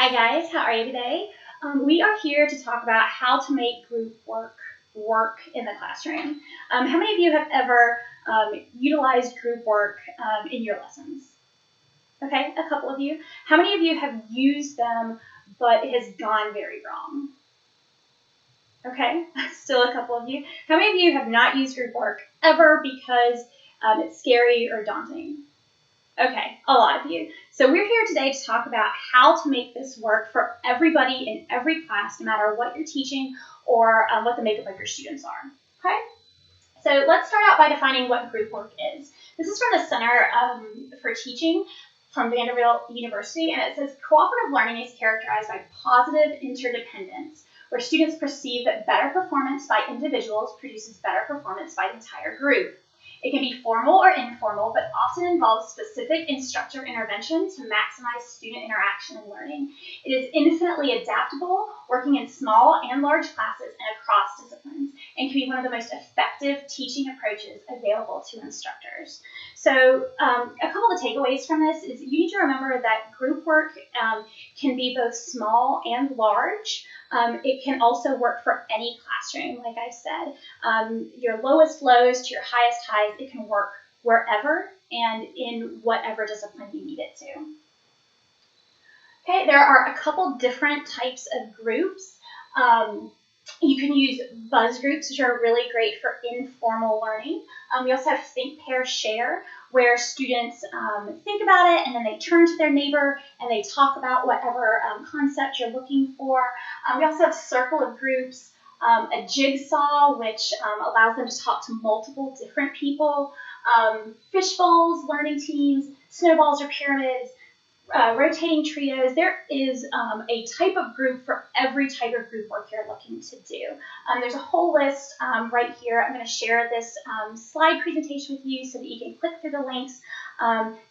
Hi guys, how are you today? We are here to talk about how to make group work in the classroom. How many of you have ever utilized group work in your lessons? Okay, a couple of you. How many of you have used them but it has gone very wrong? Okay, still a couple of you. How many of you have not used group work ever because it's scary or daunting? Okay, a lot of you. So we're here today to talk about how to make this work for everybody in every class, no matter what you're teaching or what the makeup of your students are. Okay? So let's start out by defining what group work is. This is from the Center for Teaching from Vanderbilt University, and it says cooperative learning is characterized by positive interdependence, where students perceive that better performance by individuals produces better performance by the entire group. It can be formal or informal, but often involves specific instructor intervention to maximize student interaction and learning. It is infinitely adaptable, working in small and large classes and across disciplines, and can be one of the most effective teaching approaches available to instructors. So a couple of the takeaways from this is you need to remember that group work can be both small and large. It can also work for any classroom, like I said. Your lowest lows to your highest highs, it can work wherever and in whatever discipline you need it to. Okay, there are a couple different types of groups. You can use buzz groups, which are really great for informal learning. We also have think, pair, share, where students think about it and then they turn to their neighbor and they talk about whatever concept you're looking for. We also have circle of groups, a jigsaw, which allows them to talk to multiple different people, fishbowls, learning teams, snowballs or pyramids, rotating trios. There is a type of group for every type of group work you're looking to do. There's a whole list right here. I'm going to share this slide presentation with you so that you can click through the links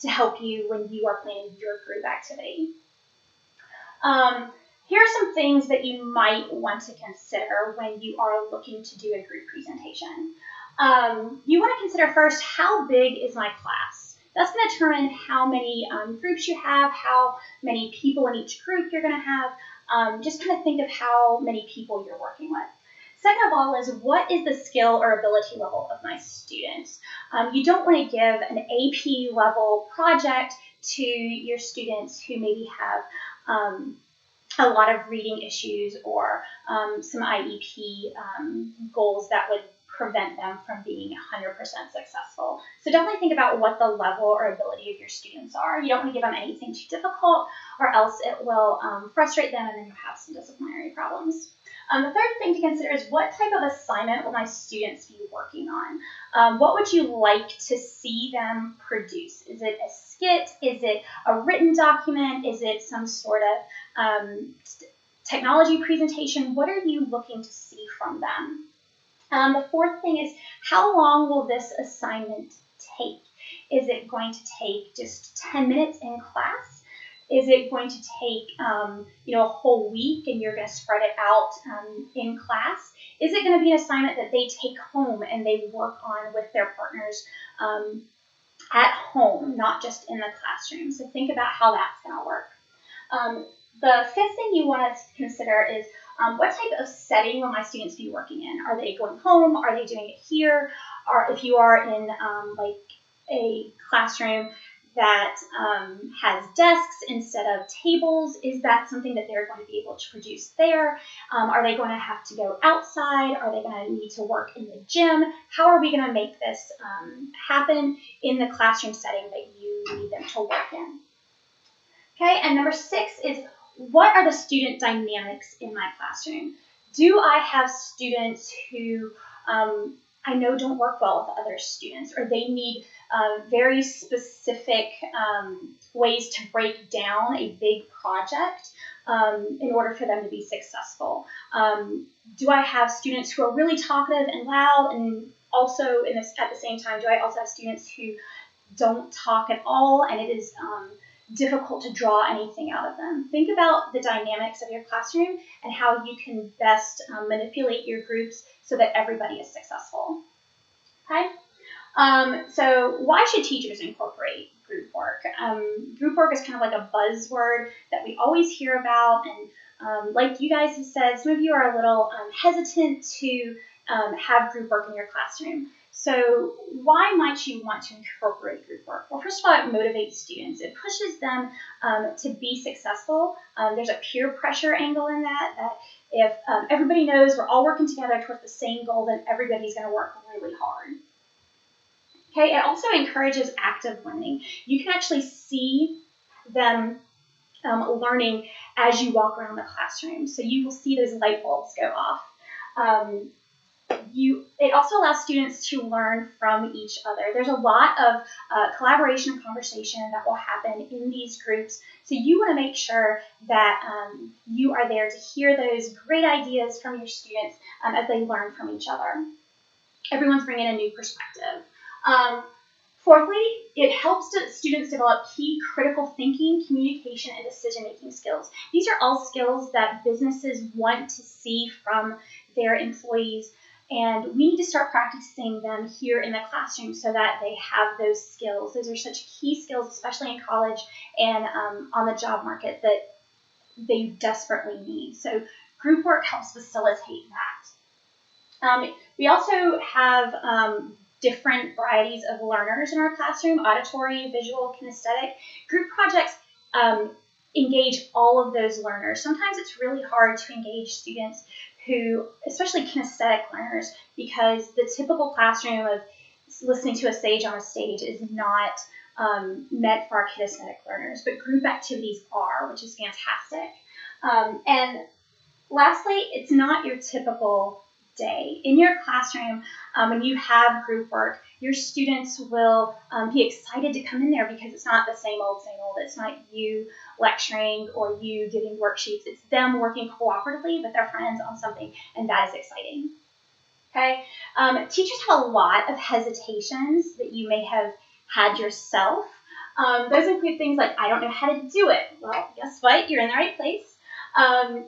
to help you when you are planning your group activity. Here are some things that you might want to consider when you are looking to do a group presentation. You want to consider first, how big is my class? That's going to determine how many groups you have, how many people in each group you're going to have. Just kind of think of how many people you're working with. Second of all is, what is the skill or ability level of my students? You don't want to give an AP level project to your students who maybe have a lot of reading issues or some IEP goals that would prevent them from being 100% successful. So definitely think about what the level or ability of your students are. You don't want to give them anything too difficult, or else it will frustrate them and then you'll have some disciplinary problems. The third thing to consider is, what type of assignment will my students be working on? What would you like to see them produce? Is it a skit? Is it a written document? Is it some sort of technology presentation? What are you looking to see from them? The fourth thing is, how long will this assignment take? Is it going to take just 10 minutes in class? Is it going to take a whole week and you're going to spread it out in class? Is it going to be an assignment that they take home and they work on with their partners at home, not just in the classroom? So think about how that's going to work. The fifth thing you want to consider is, what type of setting will my students be working in? Are they going home? Are they doing it here? Or if you are in like a classroom that has desks instead of tables, is that something that they're going to be able to produce there? Are they going to have to go outside? Are they going to need to work in the gym? How are we going to make this happen in the classroom setting that you need them to work in? Okay, and number 6 is, what are the student dynamics in my classroom? Do I have students who I know don't work well with other students, or they need very specific ways to break down a big project in order for them to be successful? Do I have students who are really talkative and loud, and also at the same time, do I also have students who don't talk at all and it is difficult to draw anything out of them? Think about the dynamics of your classroom and how you can best manipulate your groups so that everybody is successful. Okay? So why should teachers incorporate group work. Group work is kind of like a buzzword that we always hear about, and like you guys have said, some of you are a little hesitant to have group work in your classroom. So why might you want to incorporate group work? Well, first of all, it motivates students. It pushes them to be successful. There's a peer pressure angle in that if everybody knows we're all working together towards the same goal, then everybody's going to work really hard. Okay, it also encourages active learning. You can actually see them learning as you walk around the classroom. So you will see those light bulbs go off. It also allows students to learn from each other. There's a lot of collaboration and conversation that will happen in these groups. So you want to make sure that you are there to hear those great ideas from your students as they learn from each other. Everyone's bringing a new perspective. Fourthly, it helps students develop key critical thinking, communication, and decision-making skills. These are all skills that businesses want to see from their employees, and we need to start practicing them here in the classroom so that they have those skills. Those are such key skills, especially in college and on the job market, that they desperately need. So group work helps facilitate that. We also have different varieties of learners in our classroom: auditory, visual, kinesthetic. Group projects engage all of those learners. Sometimes it's really hard to engage students who, especially kinesthetic learners, because the typical classroom of listening to a sage on a stage is not meant for our kinesthetic learners, but group activities are, which is fantastic. And lastly, it's not your typical day. In your classroom, when you have group work, your students will be excited to come in there because it's not the same old, same old. It's not you lecturing or you giving worksheets. It's them working cooperatively with their friends on something, and that is exciting. Okay, teachers have a lot of hesitations that you may have had yourself. Those include things like, I don't know how to do it. Well, guess what? You're in the right place.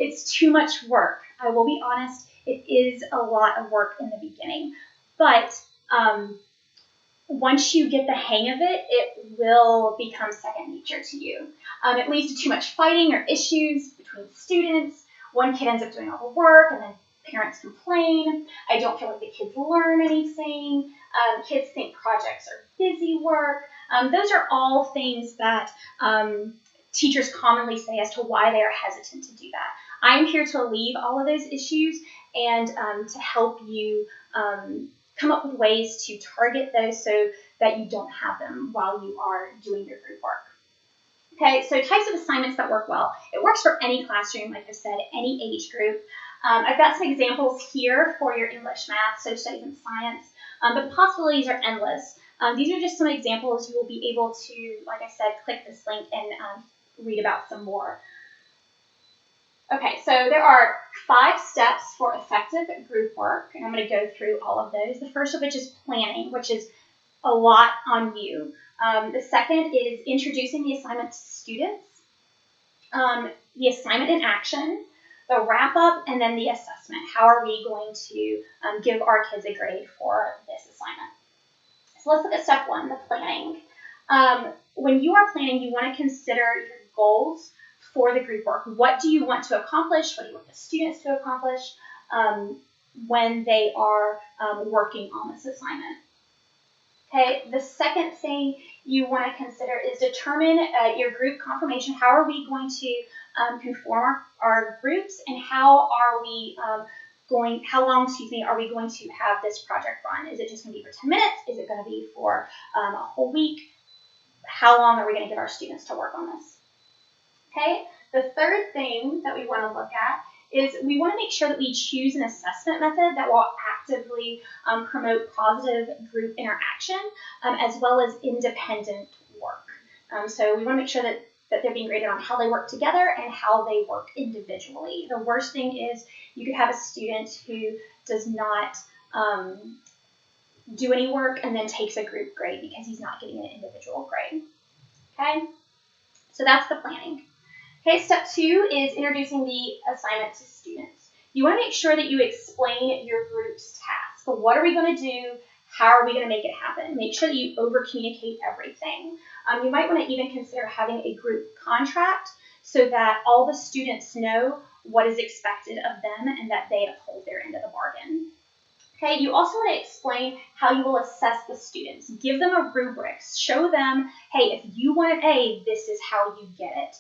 It's too much work. I will be honest, it is a lot of work in the beginning, but once you get the hang of it, it will become second nature to you. It leads to too much fighting or issues between students. One kid ends up doing all the work, and then parents complain. I don't feel like the kids learn anything. Kids think projects are busy work. Those are all things that teachers commonly say as to why they are hesitant to do that. I'm here to alleviate all of those issues and to help you come up with ways to target those so that you don't have them while you are doing your group work. Okay, so types of assignments that work well. It works for any classroom, like I said, any age group. I've got some examples here for your English, math, social studies, and science, but the possibilities are endless. These are just some examples. You will be able to, like I said, click this link and read about some more. Okay, so there are 5 steps for effective group work, and I'm going to go through all of those. The first of which is planning, which is a lot on you. The second is introducing the assignment to students, the assignment in action, the wrap-up, and then the assessment. How are we going to give our kids a grade for this assignment? So let's look at step 1, the planning. When you are planning, you want to consider your goals for the group work. What do you want to accomplish? What do you want the students to accomplish when they are working on this assignment? Okay, the second thing you want to consider is determine your group conformation. How are we going to conform our groups, and how are we how long, are we going to have this project run? Is it just going to be for 10 minutes? Is it going to be for a whole week? How long are we going to give our students to work on this? Okay, the third thing that we want to look at is we want to make sure that we choose an assessment method that will actively promote positive group interaction as well as independent work. So we want to make sure that they're being graded on how they work together and how they work individually. The worst thing is you could have a student who does not do any work and then takes a group grade because he's not getting an individual grade. Okay, so that's the planning. Okay, step 2 is introducing the assignment to students. You want to make sure that you explain your group's task. What are we going to do? How are we going to make it happen? Make sure that you over-communicate everything. You might want to even consider having a group contract so that all the students know what is expected of them and that they uphold their end of the bargain. Okay, you also want to explain how you will assess the students. Give them a rubric. Show them, hey, if you want an A, this is how you get it.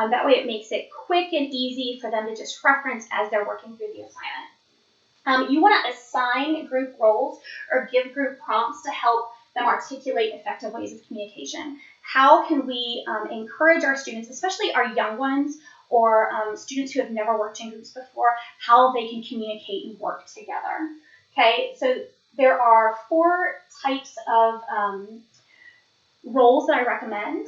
That way it makes it quick and easy for them to just reference as they're working through the assignment. You want to assign group roles or give group prompts to help them articulate effective ways of communication. How can we encourage our students, especially our young ones or students who have never worked in groups before, how they can communicate and work together? Okay, so there are 4 types of roles that I recommend.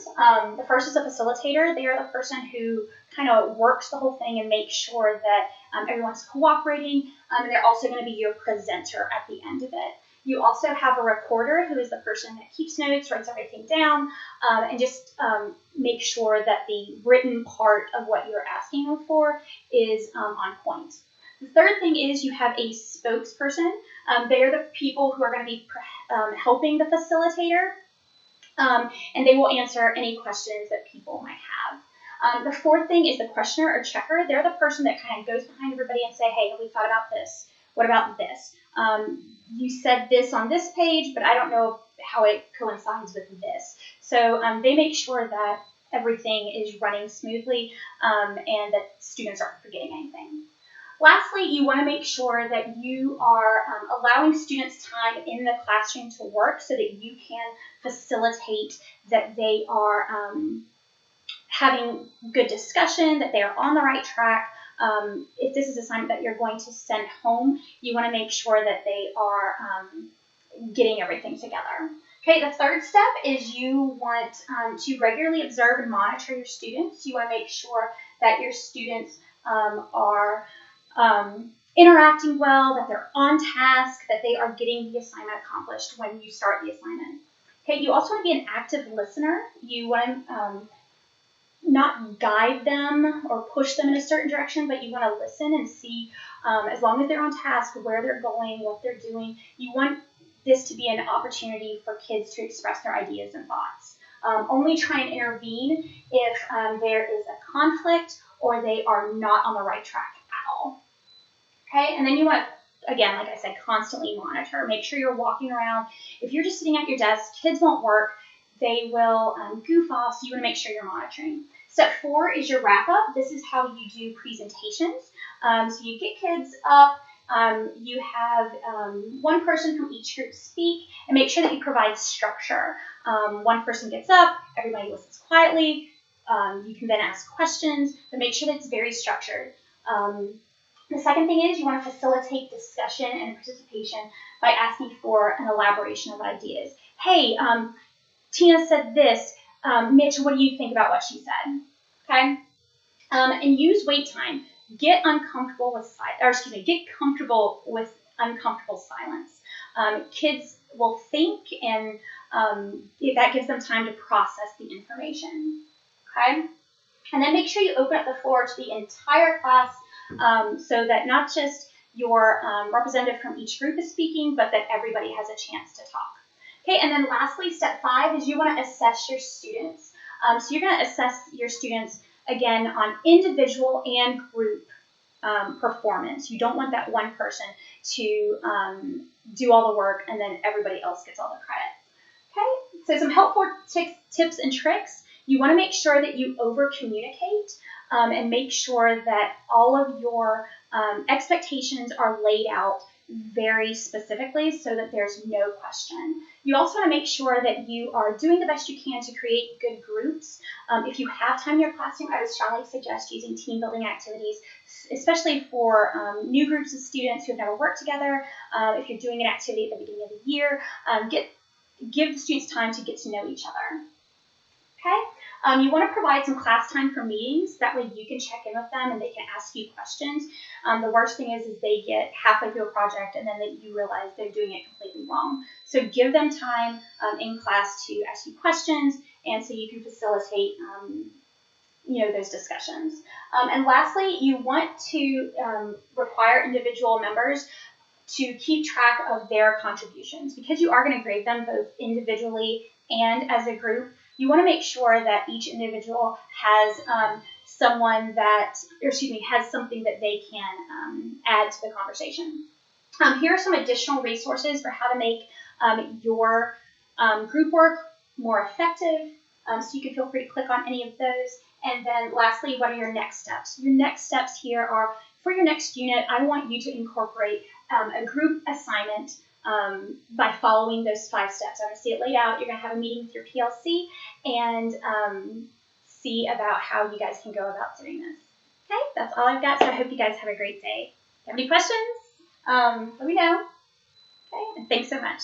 The first is a facilitator. They are the person who kind of works the whole thing and makes sure that everyone's cooperating. And they're also going to be your presenter at the end of it. You also have a recorder, who is the person that keeps notes, writes everything down, and just make sure that the written part of what you're asking them for is on point. The third thing is you have a spokesperson. They are the people who are going to be helping the facilitator, and they will answer any questions that people might have. The fourth thing is the questioner or checker. They're the person that kind of goes behind everybody and say, hey, have we thought about this? What about this? You said this on this page, but I don't know how it coincides with this. So they make sure that everything is running smoothly and that students aren't forgetting anything. Lastly, you want to make sure that you are allowing students time in the classroom to work so that you can facilitate that they are having good discussion, that they are on the right track. If this is an assignment that you're going to send home, you want to make sure that they are getting everything together. Okay, the third step is you want to regularly observe and monitor your students. You want to make sure that your students are interacting well, that they're on task, that they are getting the assignment accomplished when you start the assignment. Okay, you also want to be an active listener. You want to not guide them or push them in a certain direction, but you want to listen and see, as long as they're on task, where they're going, what they're doing. You want this to be an opportunity for kids to express their ideas and thoughts. Only try and intervene if there is a conflict or they are not on the right track at all. Okay, and then you want to, again, like I said, constantly monitor. Make sure you're walking around. If you're just sitting at your desk, kids won't work. They will goof off, so you want to make sure you're monitoring. Step 4 is your wrap-up. This is how you do presentations. So you get kids up. You have one person from each group speak, and make sure that you provide structure. One person gets up, everybody listens quietly. You can then ask questions, but make sure that it's very structured. The second thing is you want to facilitate discussion and participation by asking for an elaboration of ideas. Hey, Tina said this. Mitch, what do you think about what she said? Okay, and use wait time. Get comfortable with uncomfortable silence. Kids will think, and that gives them time to process the information. Okay, and then make sure you open up the floor to the entire class, so that not just your representative from each group is speaking, but that everybody has a chance to talk. Okay, and then lastly, step 5 is you want to assess your students. So you're going to assess your students, again, on individual and group performance. You don't want that one person to do all the work and then everybody else gets all the credit. Okay, so some helpful tips and tricks. You want to make sure that you over-communicate and make sure that all of your expectations are laid out very specifically so that there's no question. You also want to make sure that you are doing the best you can to create good groups. If you have time in your classroom, I would strongly suggest using team building activities, especially for new groups of students who have never worked together. If you're doing an activity at the beginning of the year, give the students time to get to know each other. Okay, you want to provide some class time for meetings. That way you can check in with them and they can ask you questions. The worst thing is they get halfway through a project and then you realize they're doing it completely wrong. So give them time in class to ask you questions and so you can facilitate those discussions. And lastly, you want to require individual members to keep track of their contributions. Because you are going to grade them both individually and as a group, you want to make sure that each individual has has something that they can add to the conversation. Here are some additional resources for how to make your group work more effective. So you can feel free to click on any of those. And then lastly, what are your next steps? Your next steps here are, for your next unit, I want you to incorporate a group assignment by following those 5 steps. I'm going to see it laid out. You're going to have a meeting with your PLC and see about how you guys can go about doing this. Okay, that's all I've got, so I hope you guys have a great day. If you have any questions, let me know. Okay, and thanks so much.